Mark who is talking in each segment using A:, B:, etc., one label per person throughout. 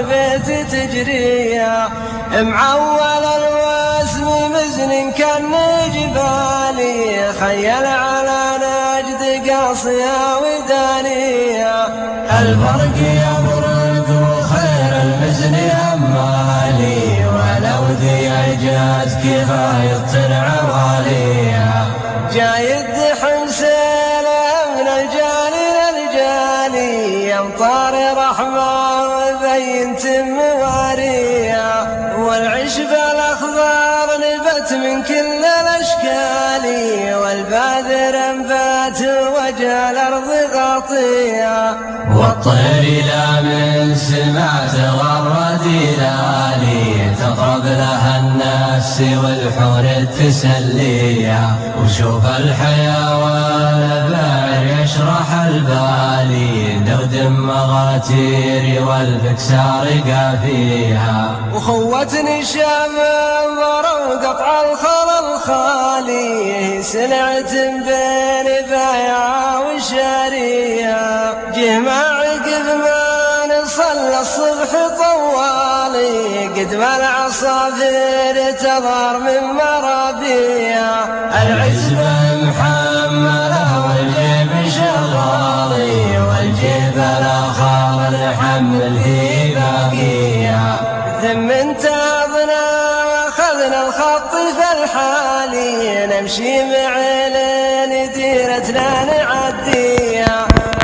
A: البيت تجريها، معول الوسم مزن كالجبالي، خيل على نجد قاصية ودانية. البرق يبرق وخير المزن أمالي، ولو ذي جات كفاية عواليها. جاي الدحم سيله من الجالي للجالي، أمطار رحمة وبينت مواريها. والعشب الأخضر نبت من كل الأشكال، والباذر انبات وجه الأرض غطيها. والطير لا من سماء تغرد لالي، تطرب لها النفس والحور تسليها. وشوف الحيوان باعر يشرح البالي، دود مغاتير والفكسار قافيها. وخوتني شام ضرب قطع الخل الخالي، سلعة بين بايعة وشاريها. جمع عقب ما نصلى الصبح طوالي، قدم العصافير تظهر من مرابيها. العزبة محملة والجيب شغالي، والجيب الآخر الحمل في باقيها. ثم انتظنا واخذنا الخط في الحالي، نمشي معلين ديرتنا نعديها.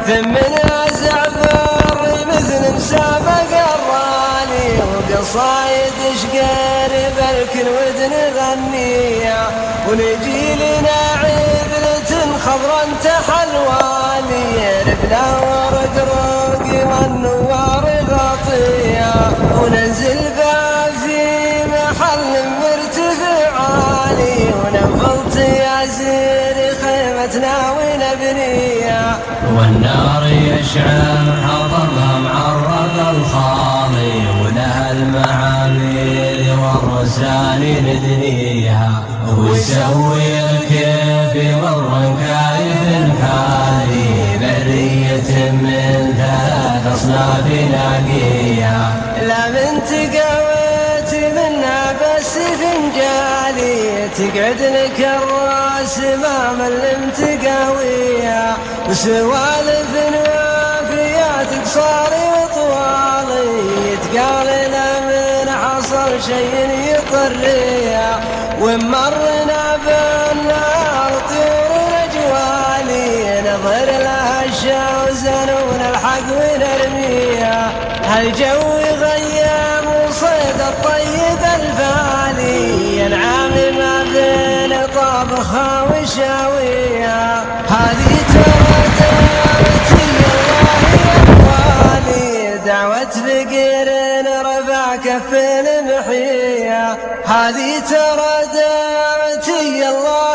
A: ثم نازع بر مثل مسابق الرالي، وقصايد شقير بالكل ودن غنيها. ونجي لنا عبلة خضرا تحلوالي، ربلا ورد روقي والنوار غطيها. وننزل بها في محل مرتفع عالي، وننفض ياسير خيمتنا ونبنيها. والنار يشعل حطبها معرض الخالي، ولها المعامير والرسال ندنيها. ويسوي الكيف مرا كايف حالي، برية من ثلاث أصناف ناقيها. لا من تقويت منها بس فنجالي، تقعد لك الراس ما ملمت قاويها. وسوالف وافيات قصاري وطوالي، يتقال لا من حصل شيء يطريها. ومرنا بالنار طيور الأجوالي، نظهر لها الشوزن ونلحق ونرميها. هالجو غيم وصيد الطيب الفالي، ينعم ما بين طابخها وشاويها. هذه ترى دعوتي الله يا اخواني، دعوة فقير رفع كف محيها. هذه ترى دعوتي الله